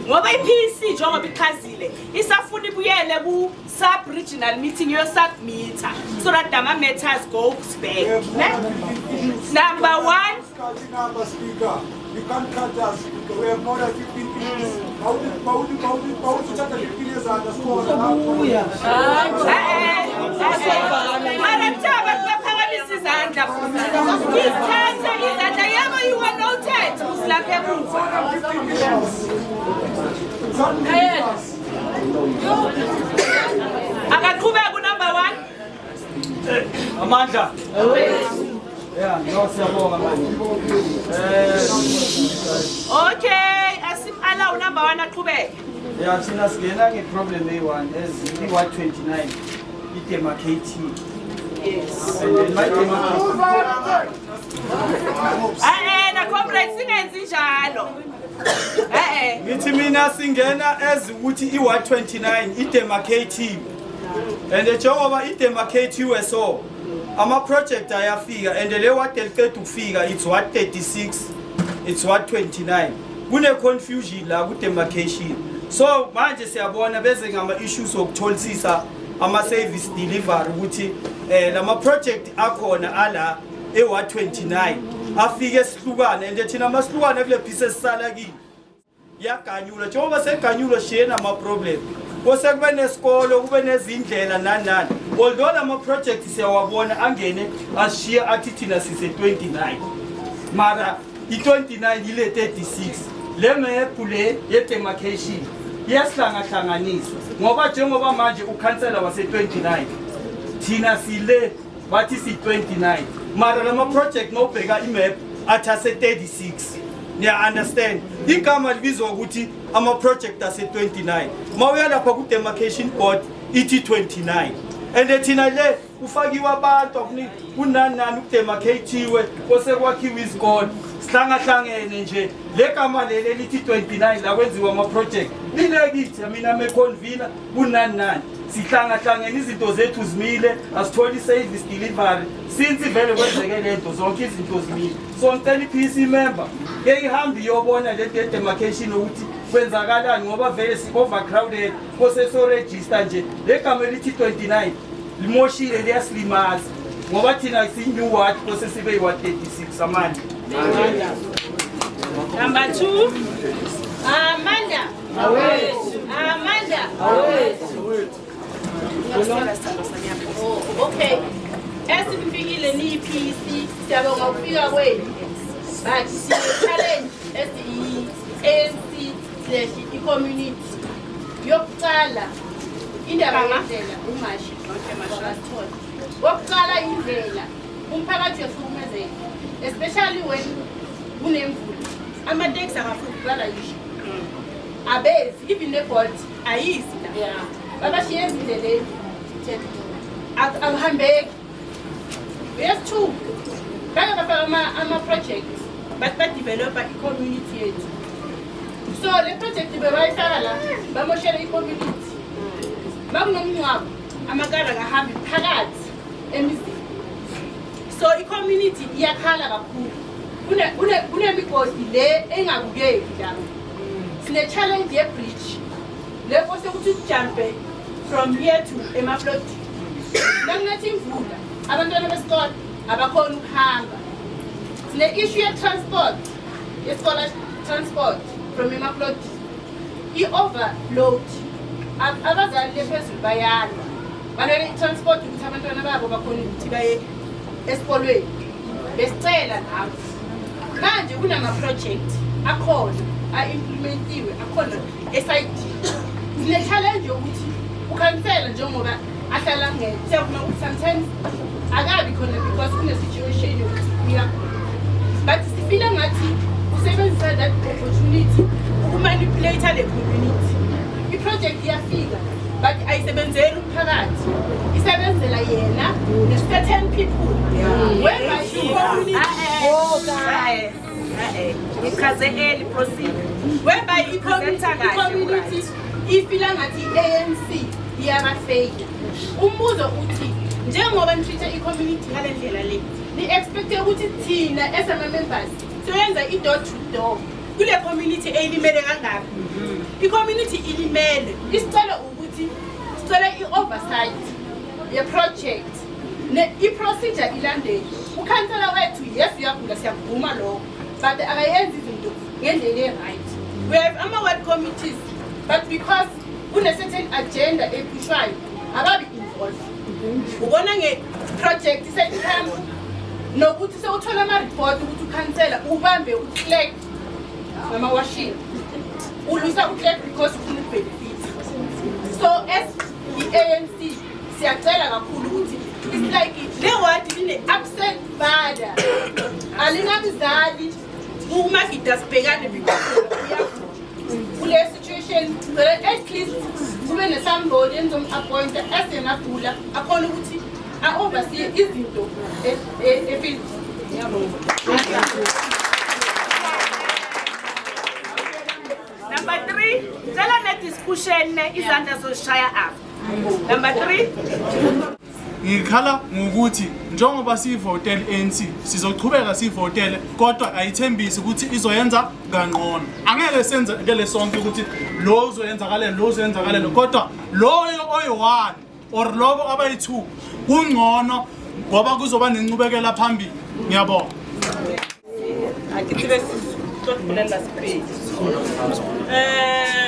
ngoba iPC njengoba ichazile isafuna ibuyele ku sub regional meeting yo submitter so that the matters goes back. Number 1, Speaker, you can't cut us. We have more than 15 minutes. How did you chat 15 years at the school? Akaqhubeka number 1. Amandla. Yeah, no siyabonga manje. Okay, asim allow number 1 aqhubeke. Yeah, thina singena ngeproblem eyi-1 eziyi-129 idemarcating. Yes. And then my Na comrade singenzi njalo. ngithi mina singena eziwuthi i-129 idemarcating. And njengoba idemarcatiwe so ama-project ayafika and le wadi eliqeda ukufika it's what 36, it's what 29. Kune-confusion la ku-demarcation. So manje siyabona beze ngama-issues okutholisisa ama-service delivery ukuthi lama-project akhona ala e-129 afike esihlukane and thina masihlukane kule piece esisala kini yaganyulwa njengoba seganyulwa shiye nama-problem kose kube nesikolo kube nezindlela nani although lama-project siyawabona angene ashiye athi thina sise-29 mara i-29 ile 36 le mephu le ye-demarcation iyasihlangahlanganiswa ngoba njengoba manje ukhansela wase-29 thina sile bathi si-29 mara lama-project mawubheka imap athi ase-36 niya-understand igama libizwa ukuthi ama-project ase-29 mawuya lapha ku-demarcation board ithi 29 and thina le kufakiwe abantu kunani ukudemarcatiwe osekwakhiwe izikole sihlangahlangene nje le gama leli lithi 29 la kwenziwa ama-project lilekithi mina meconvener kunani sihlangahlangene izinto zethu zimile asitholi i-service delivery since vele kwenzeke lento zonke izinto zimile so ngicela i-PC member ke ihambe iyobona lento ye-demarcation ukuthi kwenzakalani ngoba vele si-overcrowded kose so-register nje le gama elithi 29 limoshile liyasilimaza ngoba thina siyi-new ward kose sibe yi-ward 36 amandla. Number 2, Amanda. Okay. Esifikile ni PC siyabonga ukufika kwenu. But challenge ANC/i-community yokuqala indaba yendlela umashi wokuqala indlela umphakathi uyahlukumezeka especially when kunemvula amateksi akafuni ukuqala yisho abezi even ne-bolt ayizi la babashiye ezindleleni akuhambeki. Yes, true. Bake bafaka ama-project but badevelopa i-community yethu so le project bebayifaka la bamoshele i-community bakunomncwabo amakara kahambi phakathi emizini so i-community iyakhala kakhulu kunemigodi le engabukeki la sine-challenge ye-bridge le kose ukuthi ujampe from here to emafloti nakunethi imvula abantwana besikole abakhona ukuhamba sine-issue ye-transport ye-scholar transport from emafloti i-overload abazali lephezulu bayalwa balwele i-transport ukuthi abantwana babo bakhona ukuthi baye esikolweni besicela nawo manje kunama-project akhona a-implementiwe akhona esayidini sine-challenge yokuthi ukhansela njengoba ahlala ngene siyakuna ukuthi sometimes akabi khona because kune-situation yokuthi uyakhona but sifile ngathi usebenzisa that opportunity ukumanipulate le community i-project iyafika but ayisebenzeli umphakathi isebenzela yena ne-certain people whereby i-community ifila ngathi i-ANC iyabafeyila umbuzo uthi njengoba nitreat i-community ngale ndlela le ni-expecte ukuthi thina as ama-members siyoyenza i-door to door kule community elimele kangaka i-community ilimele isicelo ukuthi sicela i-oversight ye-project i-procedure ilandele ukhansela wethu yes uyagula siyakuvuma lokho but akayenzi izinto ngendlela e-right we have ama-ward committees but because kune-certain agenda epushwayo ababi involved ubona nge-project iseyihambo nokuthi sewuthola ama-report ukuthi ukhansela ubambe uclerk nama-washing ulwisa uclerk because ufuna ukubenefit so as i-ANC siyacela kakhulu ukuthi it's like le ward line-absent father alingabizali umagida sibhekane because kule situation at least kube nesamboni enizom-appointa esengagula akhona ukuthi a-oversee izinto efield. Number 3, cela ne-discussion izandla zoshaya apha. Number 3. Ngikhala ngokuthi njengoba sivotele ANC sizochubeka sivotele kodwa ayithembisi ukuthi izoyenza kangcono. Angeke senze ngele sonke ukuthi lo uzoyenzakalele lo uzoyenzakalele kodwa loyo oyi-1 or lobo abayi-2 kungcono ngoba kuzoba nencubekela phambili. Ngiyabonga. Akithibe sizokubulela space.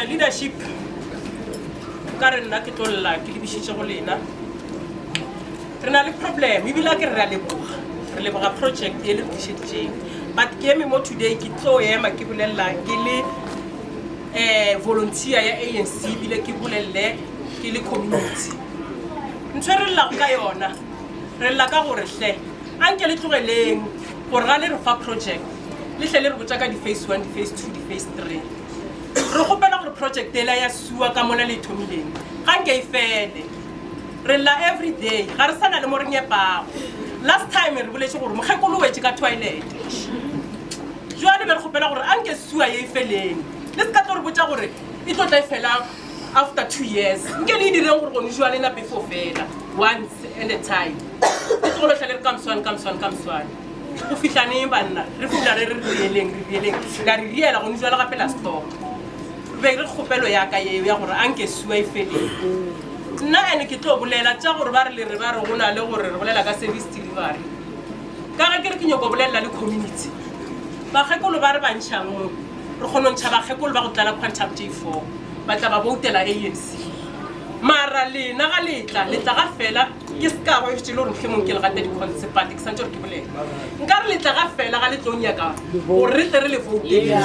Leadership kare nna ke tlolla ke lebishitse go lena. Re na le problem ebile ke re leboga project e le tlisitseng but ke eme mo today ke tlo ema ke bolela ke le volunteer ya ANC ebile ke bolelle ke le community ntse re lla ka yona re lla ka gore hle anke le tlogeleng gore ga le re fa project le hle le re botsa ka di phase 1 di phase 2 di phase 3 re gopela gore project e la ya suwa ka mona le thomileng ga nke e fele re la every day ga re sana le mo re nyepago last time re boletse gore mogekolo wetse ka toilet jwale be re gopela gore a nke suwa ye e feleng le se ka tlo re botsa gore e tlo tla e fela after 2 years nke le e direng gore gone jwale na before fela once and a time e tlogolo tlhale re kamswane go fitlhaneng banna re fula re rieleng ka re riela gone jwale gape la stock be re kgopelo yaka eo ya gore a nke suwa e feleng nna ene ke tlo bolela tša gore ba re go na le gore re bolela ka service delivery ka ga ke re ke nyoko bolelela le community bagekolo ba re bantšhang mo re kgone ntšha bagekolo ba go tlala quantum J4 ba tla ba boutela ANC mara lena ga letla ga fela ke ska ba itse le gore mhlemong ke le gata di-concept but ke santse gore ke bolela nka re letla ga fela ga le tlo nyaka gore re tle re le voutela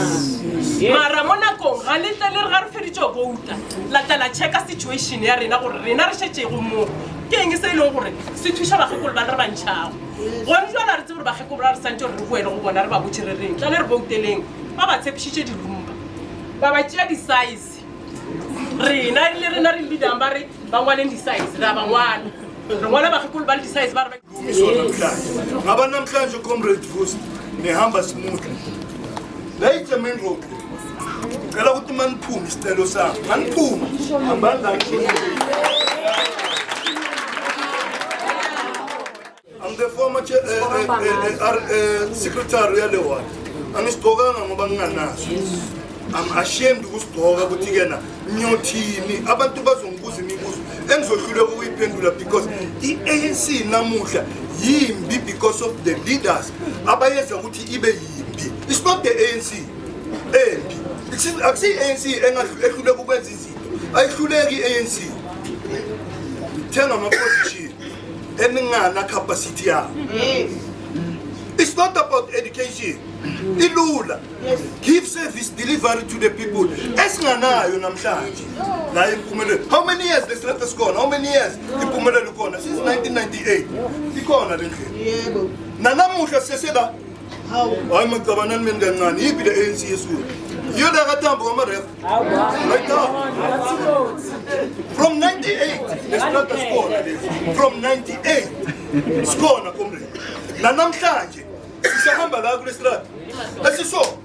mara mo nakong ga le tle le re ga re feditse go vouta la tla la checka situation ya rena gore rena re šetšego mo ke eng se e leng gore se thuša bagekolo ba le re bantšhago gone jala re tse gore bagekolo ba re santse gore re boele go bona re ba botse re reng tla le re vouteleng ba ba tshepišitše dilumba ba ba tšea di-size rena re leadang ba re ba ngwaleng di-size ra ba ngwala re ngwala bagekolo ba le di-size ba re ngaba namhlanje comrade Vusi nehamba smoothly la ite main road ngicela ukuthi maniphume isicelo sami maniphume hambani I'm the former secretary yale ward angisigqokanga ngoba nginganaso I'm ashamed ukusigqoka ukuthi kena nyothini abantu bazongibuza imibuzo engizohluleka ukuyiphendula because i-ANC namuhla yimbi because of the leaders abayenza ukuthi ibe yimbi. It's not the ANC embi, akusi i-ANC ehluleka ukwenza izinto, ayihluleki i-ANC ithenga ama-position eningana capacity yabo. It's not about education. Ilula. Give service delivery to the people. Esinganayo namhlanje. La impumelelo. How many years the strata score? How many years impumelelo khona? Since 1998. Ikhona le ndlela. Yebo. Nanamuhla sesela. Hayi macabana mina kancane. Yipi le ANC yesuku. Yo la gatambo kwamaref. Right now. From 98 the strata score. From 98 score na comrade. Nanamhlanje sihamba la kule strata asiso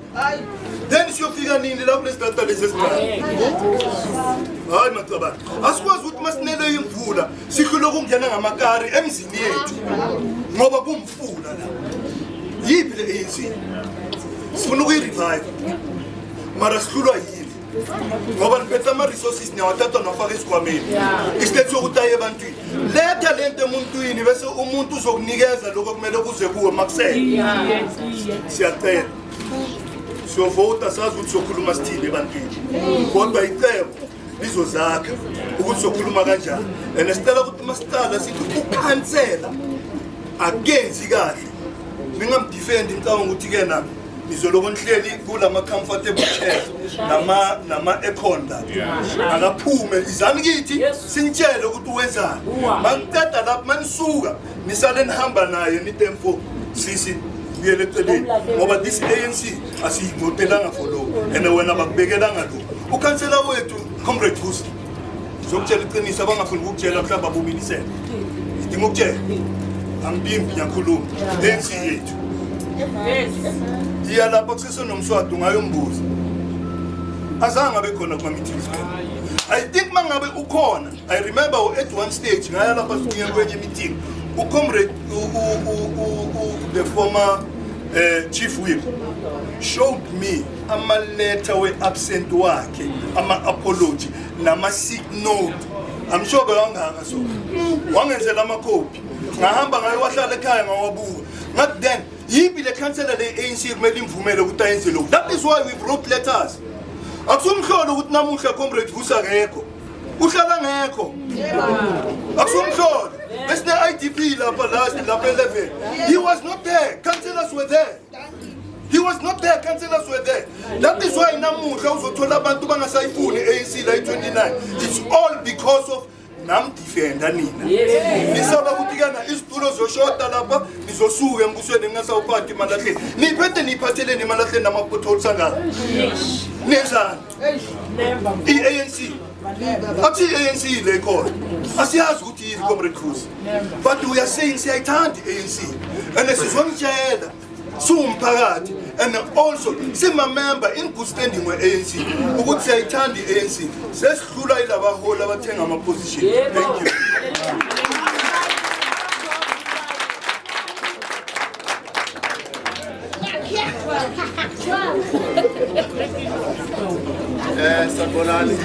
then siyofika nini la kule strata lezi strata hayi macabana asikwazi ukuthi masinele imvula sihlule ukungena ngamakari emzini yethu ngoba kumfula la yipi le ANC sifuna ukuyi-revive mara sihlulwa yini ngoba niphethe ama-resources niyawathatha nawafaka esikhwameni istethi sokuthi aye ebantwini letha lento emuntwini bese umuntu uzokunikeza lokho okumele kuze kuwe makusele siyacela siyovota sazi ukuthi sokhuluma sithini ebantwini kodwa icebo lizozakha ukuthi sokhuluma kanjani and sicela ukuthi masicala sithi ukhansela akenzi kahle ningamdefendi ngicabanga ukuthi-ke na nizoloko nihleli kulama-comfortable chairs nama-airconda akaphume izani kithi sinitshele ukuthi uwenzani makuceda lapho manisuka nisale nihamba naye nitemfo sisi buyele eceleni ngoba this ANC asiyivotelanga for lokho and wena bakubekelanga lokho ukhansela wethu comrade Vusi zokutshela iqiniso abangafuni ukukutshela mhlawumbe abomilisele idinga ukutshela angibimbi ngiyakhuluma ANC yethu iya lapha kusesenomswado ngayombuza azange abe khona kuma-meetings I think mangabe ukhona I remember at one stage ngaya lapha sibuye kwenye meeting ucomrade the former chief whip showed me ama-letter we-absent wakhe ama-apology nama-sick note I'm sure bewangaka so wangenzela amakhophi ngahamba ngayo wahlala ekhaya ngawabuka ngathi then yiphi le khansela le-ANC kumele imvumele ukuthi ayenze lokhu that is why we wrote letters akusumhlolo ukuthi namuhla comrade Vusi akekho uhlala ngekho akusumhlolo besine-IDP lapha lapha 11 he was not there councillors were there he was not there councillors were there that is why namuhla uzothola abantu bangasayifuni ANC la 29 it's all because of namdefenda nina nisaba ukuthi kana izitulo zoshota lapha nizosuka embusweni ningasawuphathi imalahleni niphethe niphatheleni imalahleni nama-potholes angaka nenzani i-ANC athi i-ANC le khona asiyazi ukuthi yini comrade Vusi but we are saying siyayithanda i-ANC and sizomtshela siwumphakathi and also simamember in good standing we-ANC ukuthi siyayithanda i-ANC sesihlula ilabaholi abathenga ama-position thank you Sanibonani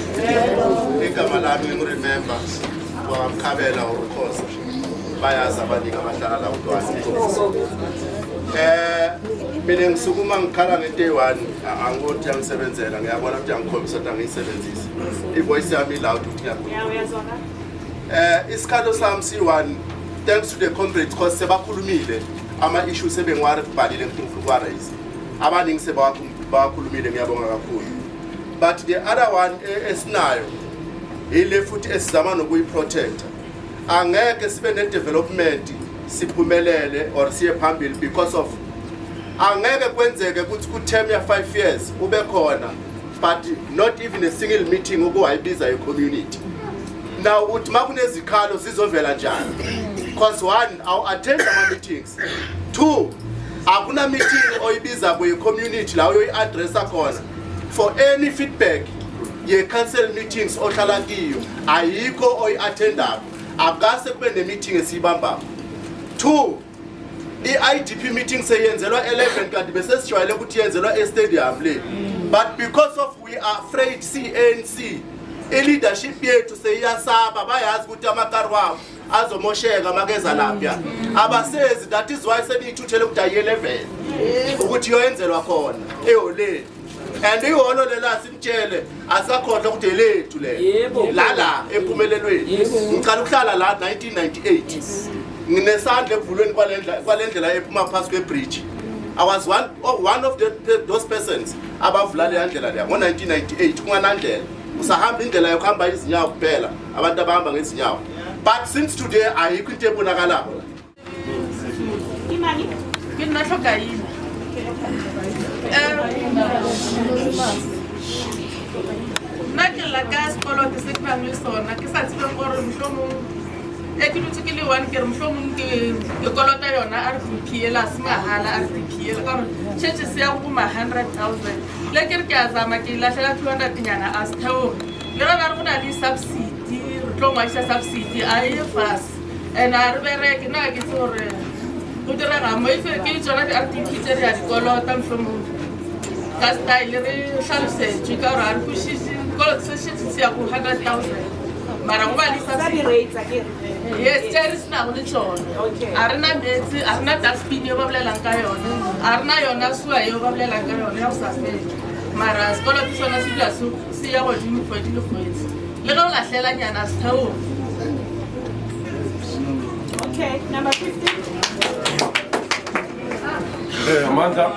igama lami ngiremember waMkhabela uRukhosa bayazi abaningi abahlala la uDwasi mina ngisukuma ngikhala ngento eyi-1 angothi yangisebenzela ngiyabona ukuthi angikhombisa ukuthi angiyisebenzisi ivoice yami loud ukuthi ngiyakhuluma isikhathi sami si-1 thanks to the comrades cause sebakhulumile ama-issue sebengiwabhalile ngifuna ukwa-raise abaningi sebakhulumile ngiyabonga kakhulu but the other one esinayo ile futhi esizama nokuyi-protecta angeke sibe ne-development siphumelele or siye phambili because of angeke kwenzeke ukuthi ku-term ya 5 years ube khona but not even a single meeting ukuwayibiza i-community now ukuthi ma kunezikhalo zizovela njani because 1 awu-attend ama-meetings 2 akuna meeting oyibiza kwi-community la uyoyi-addressa khona for any feedback ye-council meetings ohlala kiyo ayikho oyi-attendayo akase kube ne-meeting esiyibambayo 2 i-IDP meeting seyenzelwa 11 kanti bese sijwayele ukuthi yenzelwa e-stadium le but because of we are afraid CNC i-leadership yethu seyiyasaba bayazi ukuthi amakari wabo azomosheka makeza lapha abasezi that is why seniyithuthele ukuthi ayi-11 ukuthi yoyenzelwa khona eholeni and iholo lela simtshele asakhohlwa ukuthi elethu le la empumelelweni ngicala ukuhlala la 1998 nginesandla ekuvulweni kwalendlela ephuma phasi kwebridge I was one of those persons abavula le ndlela leya ngo-1998 kunganandlela usahamba indlela yokuhamba izinyawo kuphela abantu abahamba ngezinyawo but since today ayikho into ebonakalayo imali nginahloka yini nakela ka sekoloto se ke bang le sona ke sa tsebe gore mohlomong ke dutse ke le 1 ke re mohlomong ke kolota yona RDP ela se mahala RDP ela ka tšhetše se ya go ma 100,000 le ke re ke a zama ke lahlela 200 nyana a setheo le rona re go na le subsidy re tlo ngwaisa subsidy a ye fase and a re bereke nna ke tse gore go direga mo ife ke tsona di-RDP tse re ya dikolota mohlomong ka style re hlalosetšwe ka gore a re kwešiše koloto se šetse se ya go 100,000 mara go ba le Sa di-rates akere? yes tse re senago le tsone a re na metsi a re na dustbin yo ba bolelang ka yone a re na yona sua yo ba bolelang ka yone ya go sa fele mara sekoloto sona se dula se ya godimo kgwedi le kgwedi le ge o latlhelanyana se theong. Okay, number 15. Amanda,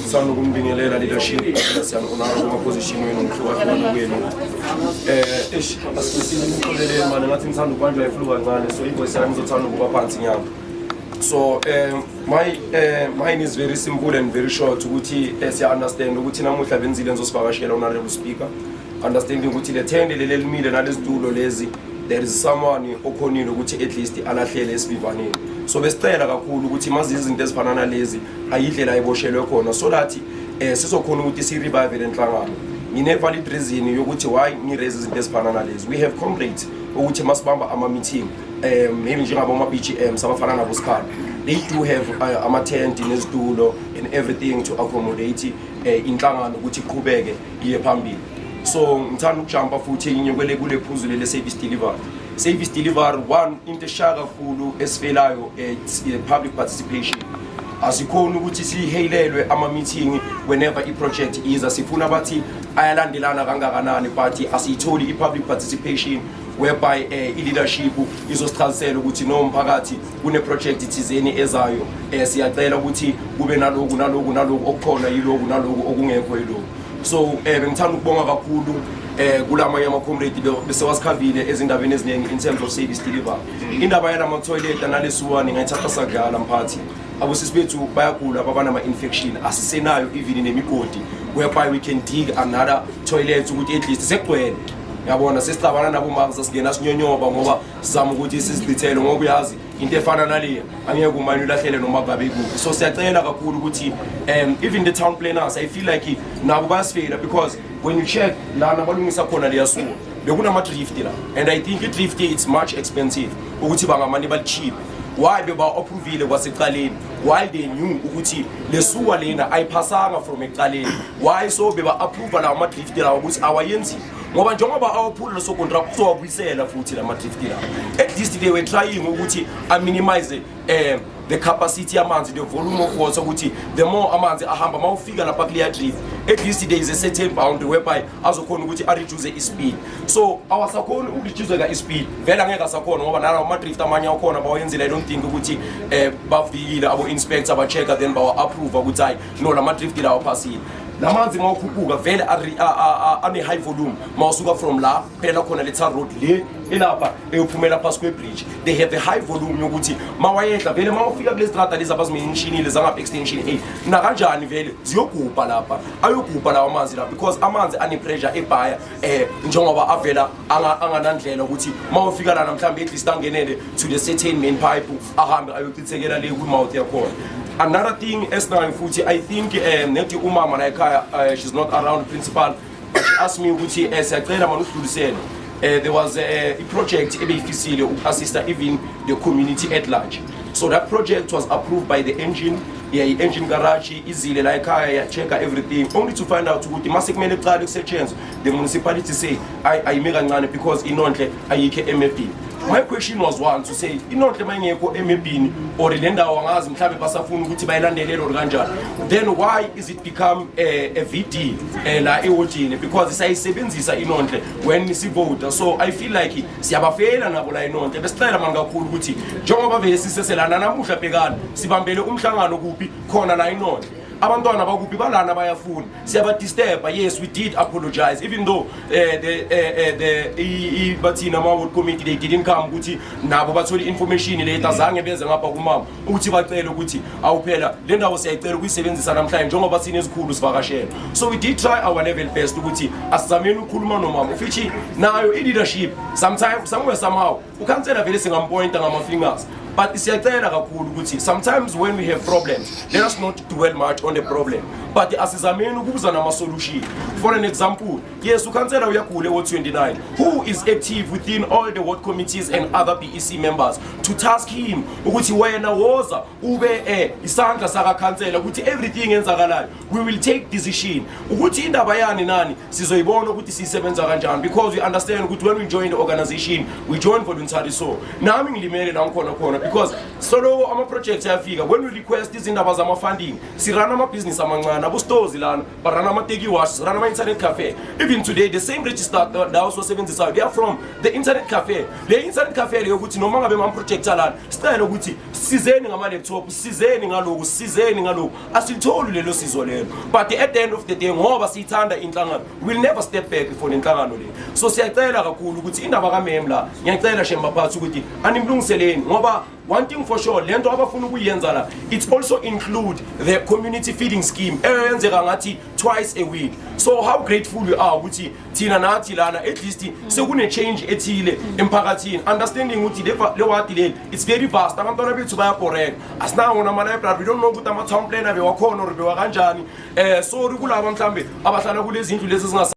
sithanda ukumbingelela leadership siyanibonga kuma-position wenu ngihlukahlukana kwenu asikhuleleni mane ngathi ngithanda ukubanjwa iflu kancane so ivoice yami izothanda ukuba phansi nyama so mine is very simple and very short ukuthi siya-understand ukuthi namuhla benzile ngizosivakashela honorable speaker understanding ukuthi le tende leli elimile nalezitulo lezi there is someone okhonile ukuthi at least alahlele esivivaneni so besicela kakhulu ukuthi mazi izinto ezifana nalezi ayidlela ayiboshelwe khona so that sizokhona ukuthi si-revive le nhlangano ngine-valid reason yokuthi why ngiraise izinto ezifana nalezi we have comrades ukuthi masibamba ama-meeting maybe njengaboma-BGM sabafana nabo Skhanda they do have ama-tent nezitulo and everything to accommodate inhlangano ukuthi iqhubeke iye phambili so ngithanda ukujumpa futhi inye kule phuzu lele service delivery one into eshaya kakhulu esifelayo public participation asikhona ukuthi sihayilelwe ama-meeting whenever i-project iza sifuna bathi ayalandelana kangakanani but asiyitholi i-public participation whereby i-leadership izosichazisela ukuthi nomphakathi kune-project thizeni ezayo siyacela ukuthi kube naloku okukhona yiloku naloku okungekho yiloku so bengithanda ukubonga kakhulu kulamanye ama-comrade besewasikhavile ezindabeni eziningi in terms of service delivery indaba yalama-toilet nalesuwani ngayithatha sakudlala mphathi abosisi bethu bayagula babanama-infection asisenayo even nemigodi whereby we can dig another toilet ukuthi at least sekugcwele yabona sesicabana nabo manje sasingena sinyonyoba ngoba sizama ukuthi sizichithele ngoba uyazi into efana naleya angeke umane ulahlele noma ngabe kuphi so siyacela kakhulu ukuthi even the town planners I feel like nabo bayasifela because when you check lana balungisa khona leya suwa bekunama-drift la and I think i-drift it's much expensive ukuthi bangamane bali-cheap why beba-approvile kwasecaleni while they knew ukuthi lesuwa lena ayiphasanga from ecaleni why so beba-approva lawo ama-drift lawo ukuthi awayenziwe ngoba njengoba awaphula leso contract kuzowabuyisela futhi lama-drift lawo at least they were trying ukuthi aminimize the capacity yamanzi the volume of water ukuthi the more amanzi ahamba mawufika lapha kuleya drift at least there is a certain boundary whereby azokhona ukuthi areduce i-speed so awasakhona ukureduce-ka i-speed vele angeke asakhona ngoba nalawo ama-drift amanye akhona bawayenzela I don't think ukuthi bafikile abo-inspector ba-check-a then bawa-approve ukuthi hayi no lama-drift lawo aphasile lamanzi mawukhuphuka vele ane-high volume mawusuka from la phela khona le-tar road le elapha eyophumela phasi kwe-bridge they have a high volume yokuthi mawayehla vele mawufika kule strata lezi abazime-extension zangapha-extension A nakanjani vele ziyogubha lapha ayogubha lawo amanzi la because amanzi ane-pressure ebhaya njengoba avela anganandlela ukuthi mawufika lana mhlawumbe at least angenele to the certain main pipe ahambe ayochithekela le kwimouth yakhona. Another thing esinayo futhi I think nethi umama la ekhaya she's not around principal but she asked me ukuthi siyacela manje usidlulisele there was a project ebeyifisile uku-assista even the community at large so that project was approved by the engine i-engine garage izile la ekhaya ya-check-a everything only to find out ukuthi mase kumele kuqale kusetshenzwe the municipality say ayime kancane because inonhle ayikho emebhini. My question was one to say inonhle mayingekho emebhini or le ndawo angazi mhlawumbe basafuna ukuthi bayilandelele or kanjani then why is it become a VD la ewotini because isayisebenzisa inonhle when sivota so I feel like siyabafela nabo la inonhle besicela manje kakhulu ukuthi njengoba vele siseselana namuhla bhekana sibambele umhlangano kuphi khona la inonhle abantwana bakuphi balana bayafuna siyabadisturba yes we did apologize even though the bathina ama-ward committee they didn't come ukuthi nabo bathole information le azange beze ngapha kumama ukuthi bacele ukuthi awuphela le ndawo siyayicela ukuyisebenzisa namhlanje njengoba sinezikhulu sivakashela so we did try our level best ukuthi asizameni ukukhuluma nomama futhi nayo i-leadership somewhere somehow ukhansela vele singampointa ngama-fingers but siyacela kakhulu ukuthi sometimes when we have problems let us not dwell much on the problem but asizameni ukubuza nama-solution. For an example, yes, ukhansela uyagule Ward 29, who is active within all the ward committees and other PEC members to task him ukuthi wena woza ube isandla sakakhansela ukuthi everything enzakalayo we will take decision ukuthi indaba yani nani sizoyibona ukuthi sisebenza kanjani, because we understand ukuthi when we join the organization we join voluntary. So nami ngilimele la ngikhona khona because solo ama-projects ayafika when we request izindaba zama-funding sirana ama-business amancane abo-stores lana barana ama-teki wash, sirana ama-internet cafe. Even today the same register ndawo siwasebenzisayo they are from the internet cafe. Le internet cafe leyo ukuthi noma ngabe ama-projecta lana sicela ukuthi sizeni ngama-laptop, sizeni ngalokhu, sizeni ngalokhu, asilitholi lelo sizo lelo, but at the end of the day ngoba siyithanda inhlangano we will never step back for lenhlangano le. So siyacela kakhulu ukuthi indaba kamem la ngiyacela shembaphathi ukuthi animlungiseleni ngoba one thing for sure lento abafuna ukuyenza la it also include the community feeding scheme eyenzeka ngathi twice a week. So how grateful we are ukuthi thina nathi lana at least sekune change ethile emphakathini, understanding ukuthi le wadi le it's very vast, abantwana bethu bayaboreka, asinawo nama-library, we don't know ukuthi ama-town planner bewakhona or bewakanjani. Sorry kulaba mhlambe abahlala kulezi ndlu lezi